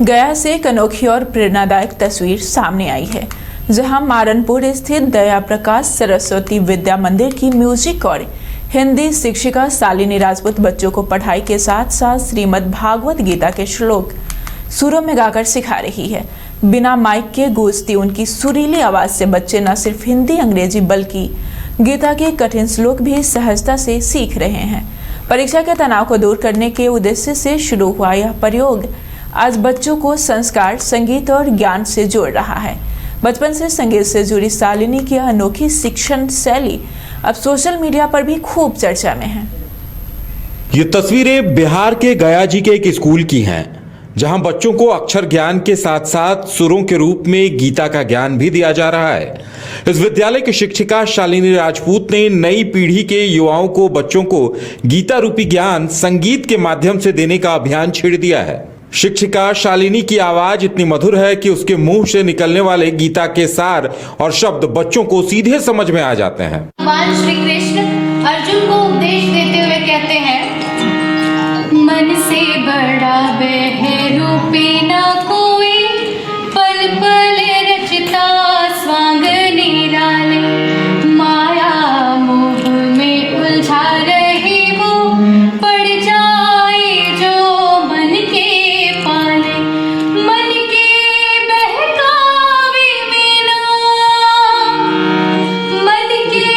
गया से एक अनोखी और प्रेरणादायक तस्वीर सामने आई है, जहां मारनपुर स्थित दया प्रकाश सरस्वती विद्या मंदिर की म्यूजिक और हिंदी शिक्षिका शालिनी राजपूत बच्चों को पढ़ाई के साथ साथ श्रीमद् भागवत गीता के श्लोक सुरों में गाकर सिखा रही है। बिना माइक के गूंजती उनकी सुरीली आवाज से बच्चे न सिर्फ हिंदी अंग्रेजी बल्कि गीता के कठिन श्लोक भी सहजता से सीख रहे हैं। परीक्षा के तनाव को दूर करने के उद्देश्य से शुरू हुआ यह प्रयोग आज बच्चों को संस्कार, संगीत और ज्ञान से जोड़ रहा है। बचपन से संगीत से जुड़ी शालिनी की अनोखी शिक्षण शैली अब सोशल मीडिया पर भी खूब चर्चा में है। ये तस्वीरें बिहार के गया जी के एक स्कूल की हैं, जहां बच्चों को अक्षर ज्ञान के साथ साथ सुरों के रूप में गीता का ज्ञान भी दिया जा रहा है। इस विद्यालय की शिक्षिका शालिनी राजपूत ने नई पीढ़ी के युवाओं को बच्चों को गीता रूपी ज्ञान संगीत के माध्यम से देने का अभियान छेड़ दिया है। शिक्षिका शालिनी की आवाज इतनी मधुर है कि उसके मुंह से निकलने वाले गीता के सार और शब्द बच्चों को सीधे समझ में आ जाते हैं। भगवान श्री कृष्ण अर्जुन को उपदेश देते हुए कहते हैं, मन से बड़ा बहरूपी ना कोई, पल पल रचता स्वांग निराले, माया मोह में उलझा रहे वो, पड़ जाए जो मन के पाले, मन के बहकावे में ना, मन के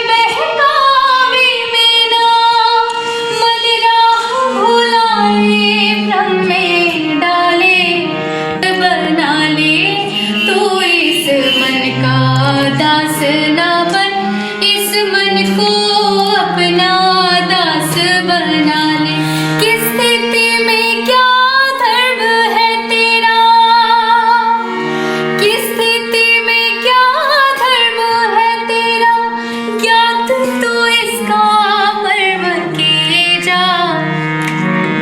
बहकावे में ना, मन राह भुलाए भ्रम में डाले, बना ले तू इस मन का दास ना बन, इस मन को अपना दास बना ले। किस स्थिति में क्या धर्म है तेरा, किस स्थिति में क्या धर्म है तेरा, ज्ञात तू इसका मर्म के जा,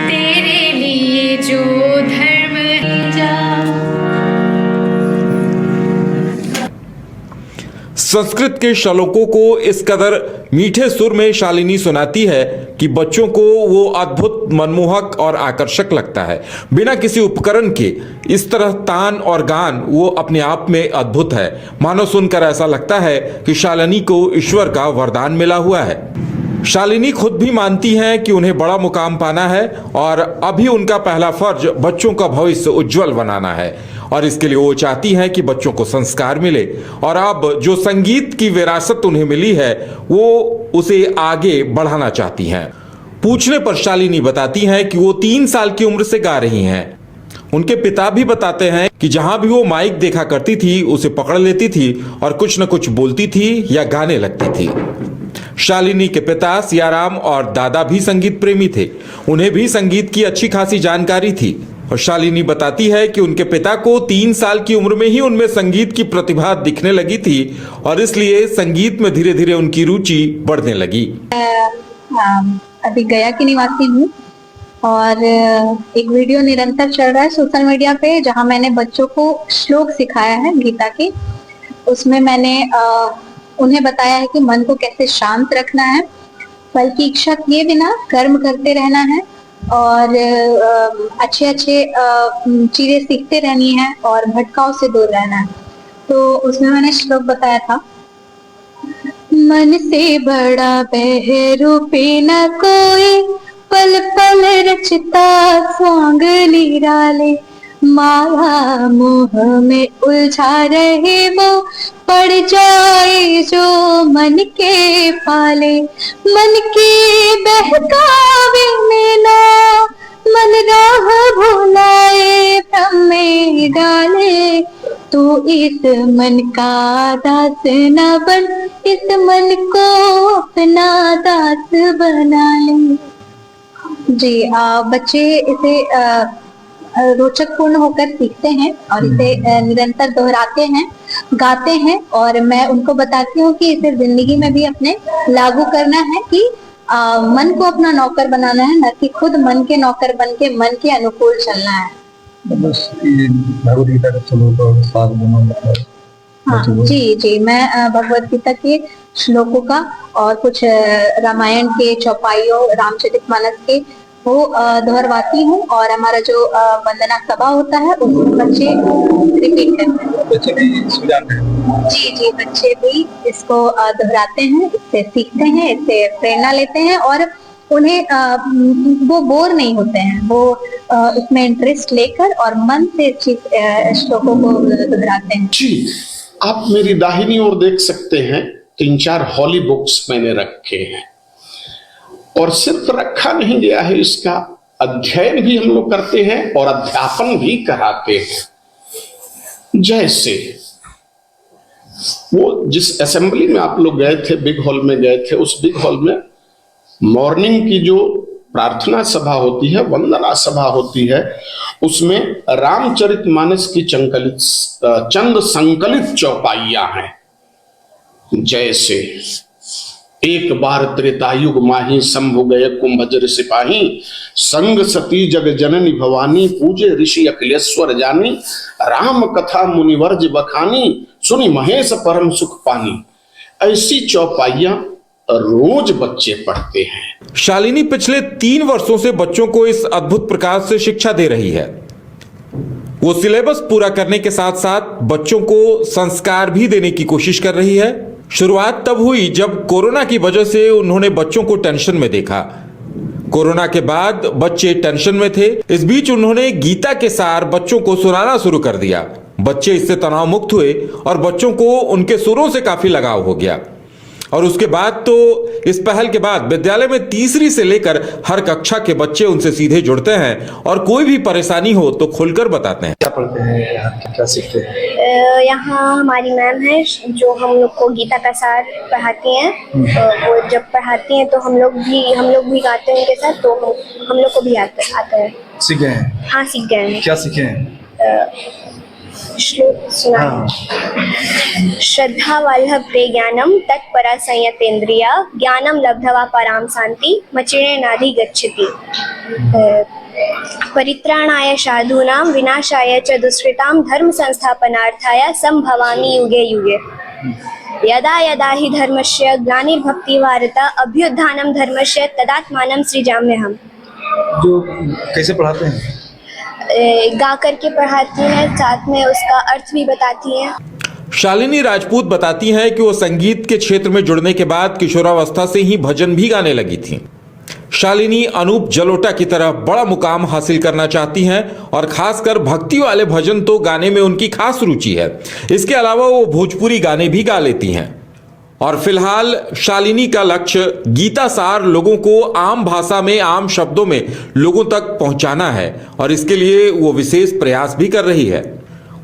तेरे लिए जो धर्म है जा। संस्कृत के श्लोकों को इस कदर मीठे सुर में शालिनी सुनाती है कि बच्चों को वो अद्भुत, मनमोहक और आकर्षक लगता है। बिना किसी उपकरण के इस तरह तान और गान वो अपने आप में अद्भुत है। मानो सुनकर ऐसा लगता है कि शालिनी को ईश्वर का वरदान मिला हुआ है। शालिनी खुद भी मानती हैं कि उन्हें बड़ा मुकाम पाना है और अभी उनका पहला फर्ज बच्चों का भविष्य उज्जवल बनाना है और इसके लिए वो चाहती हैं कि बच्चों को संस्कार मिले और अब जो संगीत की विरासत उन्हें मिली है वो उसे आगे बढ़ाना चाहती हैं। पूछने पर शालिनी बताती हैं कि वो 3 साल की उम्र से गा रही हैं। उनके पिता भी बताते हैं कि जहां भी वो माइक देखा करती थी उसे पकड़ लेती थी और कुछ न कुछ बोलती थी या गाने लगती थी। शालिनी के पिता सियाराम और दादा भी संगीत प्रेमी थे। उन्हें भी संगीत की अच्छी खासी जानकारी थी और शालिनी बताती है कि उनके पिता को 3 साल की उम्र में ही उनमें संगीत की प्रतिभा दिखने लगी थी और इसलिए संगीत में धीरे धीरे उनकी रुचि बढ़ने लगी। अभी गया की निवासी हूँ और एक वीडियो निरंतर चल रहा है सोशल मीडिया पे, जहाँ मैंने बच्चों को श्लोक सिखाया है गीता के। उसमें मैंने उन्हें बताया है कि मन को कैसे शांत रखना है, फल की इच्छा किए बिना कर्म करते रहना है और अच्छे अच्छे चीजें सीखते रहनी है और भटकाव से दूर रहना है। तो उसमें मैंने श्लोक बताया था, मन से बड़ा बहरूपी न कोई, पल पल रचता स्वांग निराले, माया मोह में उलझा रहे वो, पड़ जाए जो मन के पाले, मन के बहकावे में ना, मन राह भुलाए भ्रम में डाले, तू इस मन का दास न बन, इस मन को अपना दास बना ले। जी बच्चे इसे रोचक पूर्ण होकर सीखते हैं और इसे निरंतर दोहराते हैं, गाते हैं और मैं उनको बताती हूँ कि इसे जिंदगी में भी अपने लागू करना है कि मन को अपना नौकर बनाना है, न कि खुद मन के नौकर बन के मन के अनुकूल चलना है। बस भगवद गीता का श्लोक हाँ जी मैं भगवद गीता के श्लोकों का और कुछ रामायण के चौपाइयों, रामचरितमानस के वो दोहरवाती हूँ और हमारा जो वंदना सभा होता है उसमें बच्चे रिपीट करते हैं। बच्चे भी इसको जानते हैं? जी, बच्चे भी इसको दोहराते हैं, इससे सीखते हैं, इससे प्रेरणा लेते हैं और उन्हें वो बोर नहीं होते हैं, वो इसमें इंटरेस्ट लेकर और मन से श्लोकों को दोहराते हैं। जी, आप मेरी दाहिनी ओर देख सकते हैं 3-4 हॉली बुक्स मैंने रखे हैं और सिर्फ रखा नहीं गया है, इसका अध्ययन भी हम लोग करते हैं और अध्यापन भी कराते हैं। जैसे वो जिस असेंबली में आप लोग गए थे, बिग हॉल में गए थे, उस बिग हॉल में मॉर्निंग की जो प्रार्थना सभा होती है, वंदना सभा होती है, उसमें रामचरितमानस की चंद संकलित चौपाइयां हैं। जैसे एक बार त्रेतायुग माही शंभु गए कुंभजर सिपाही, संग सती जग जननी भवानी, पूजे ऋषि अखिलेश्वर जानी, राम कथा मुनिवर्ज बखानी, सुनी महेश परम सुख पानी। ऐसी चौपाइयां रोज बच्चे पढ़ते हैं। शालिनी पिछले 3 वर्षों से बच्चों को इस अद्भुत प्रकार से शिक्षा दे रही है। वो सिलेबस पूरा करने के साथ साथ बच्चों को संस्कार भी देने की कोशिश कर रही है। शुरुआत तब हुई जब कोरोना की वजह से उन्होंने बच्चों को टेंशन में देखा। कोरोना के बाद बच्चे टेंशन में थे। इस बीच उन्होंने गीता के सार बच्चों को सुनाना शुरू कर दिया। बच्चे इससे तनाव मुक्त हुए और बच्चों को उनके सुरों से काफी लगाव हो गया। और उसके बाद तो इस पहल के बाद विद्यालय में तीसरी से लेकर हर कक्षा के बच्चे उनसे सीधे जुड़ते हैं और कोई भी परेशानी हो तो खुलकर बताते हैं। क्या पढ़ते हैं यहाँ, क्या सीखते हैं? यहाँ हमारी मैम है जो हम लोग को गीता का सार पढ़ाती हैं। वो जब पढ़ाती हैं तो हम लोग भी गाते हैं उनके साथ, तो हम लोग को भी आता है। सीख गए हैं? हाँ, सीख गए हैं। क्या सीखे हैं? श्लोक सुना। श्रद्धा वल्लभ प्रे ज्ञानम तत्परा संयतेन्द्रिया, ज्ञानम लब्धवा पराम शांति मचिणे नाधि गच्छति। परित्राणाय साधूनां विनाशाय च दुष्कृतां धर्म संस्थापनार्थाय संभवामि युगे युगे। यदा यदा हि धर्मस्य ग्लानिर्भवति भारत अभ्युत्थानं धर्मस्य तदात्मानं सृजाम्यहम्। जो कैसे पढ़ाते हैं? गा करके पढ़ाती हैं, साथ में उसका अर्थ भी बताती हैं। शालिनी राजपूत बताती हैं कि वो संगीत के क्षेत्र में जुड़ने के बाद किशोरावस्था से ही भजन भी गाने लगी थीं। शालिनी अनूप जलोटा की तरह बड़ा मुकाम हासिल करना चाहती हैं और खासकर भक्ति वाले भजन तो गाने में उनकी खास रुचि है। इसके अलावा वो भोजपुरी गाने भी गा लेती हैं। और फिलहाल शालिनी का लक्ष्य गीता सार लोगों को आम भाषा में, आम शब्दों में लोगों तक पहुंचाना है और इसके लिए वो विशेष प्रयास भी कर रही है।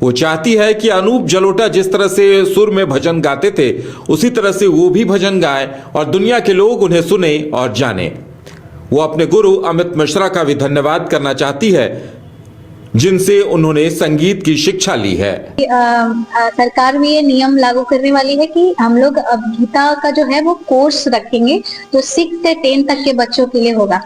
वो चाहती है कि अनूप जलोटा जिस तरह से सुर में भजन गाते थे उसी तरह से वो भी भजन गाएं और दुनिया के लोग उन्हें सुने और जाने। वो अपने गुरु अमित मिश्रा का भी धन्यवाद करना चाहती है जिनसे उन्होंने संगीत की शिक्षा ली है। सरकार भी ये नियम लागू करने वाली है कि हम लोग अब गीता का जो है वो कोर्स रखेंगे जो 6 से 10 तक के बच्चों के लिए होगा।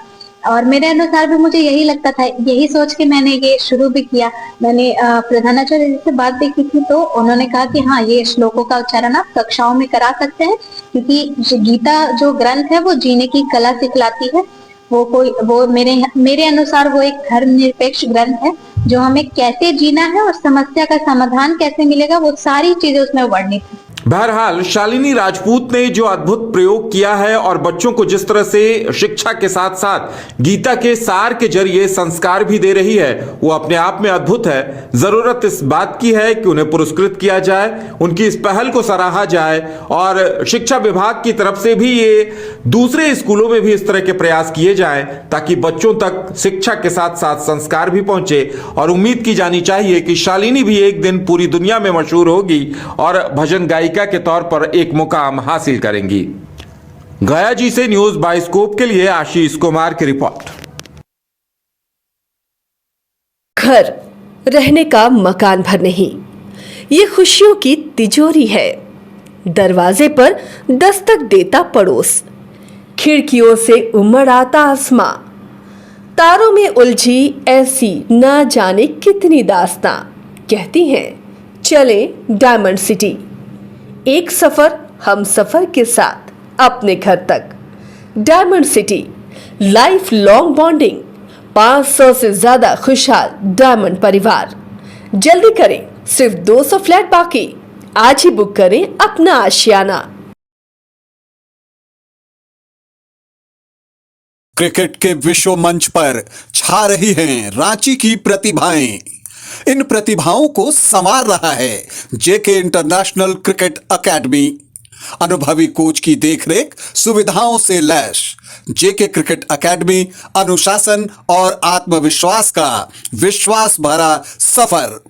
और मेरे अनुसार भी मुझे यही लगता था, यही सोच के मैंने ये शुरू भी किया। मैंने प्रधानाचार्य जी से बात भी की थी तो उन्होंने कहा कि हाँ, ये श्लोकों का उच्चारण आप कक्षाओं में करा सकते हैं क्योंकि गीता जो ग्रंथ है वो जीने की कला सिखलाती है। वो मेरे अनुसार वो एक धर्मनिरपेक्ष ग्रंथ है जो हमें कैसे जीना है और समस्या का समाधान कैसे मिलेगा वो सारी चीजें उसमें वर्णित है। बहरहाल शालिनी राजपूत ने जो अद्भुत प्रयोग किया है और बच्चों को जिस तरह से शिक्षा के साथ साथ गीता के सार के जरिए संस्कार भी दे रही है वो अपने आप में अद्भुत है। जरूरत इस बात की है कि उन्हें पुरस्कृत किया जाए, उनकी इस पहल को सराहा जाए और शिक्षा विभाग की तरफ से भी ये दूसरे स्कूलों में भी इस तरह के प्रयास किए जाएं ताकि बच्चों तक शिक्षा के साथ साथ संस्कार भी पहुंचे। और उम्मीद की जानी चाहिए कि शालिनी भी एक दिन पूरी दुनिया में मशहूर होगी और भजन गायिका के तौर पर एक मुकाम हासिल करेंगी। गया जी से न्यूज बाइस्कोप के लिए आशीष कुमार की रिपोर्ट। घर रहने का मकान भर नहीं, ये खुशियों की तिजोरी है। दरवाजे पर दस्तक देता पड़ोस, खिड़कियों से उमड़ आता आसमां, तारों में उलझी ऐसी न जाने कितनी दास्तां। कहती हैं चले डायमंड सिटी, एक सफर हम सफर के साथ अपने घर तक। Diamond city, life long bonding. 500 से ज्यादा खुशहाल डायमंड परिवार। जल्दी करें, सिर्फ 200 फ्लैट बाकी। आज ही बुक करें अपना आशियाना। क्रिकेट के विश्व मंच पर छा रही हैं रांची की प्रतिभाएं। इन प्रतिभाओं को संवार रहा है जेके इंटरनेशनल क्रिकेट एकेडमी। अनुभवी कोच की देखरेख, सुविधाओं से लैस जेके क्रिकेट एकेडमी अनुशासन और आत्मविश्वास का विश्वास भरा सफर।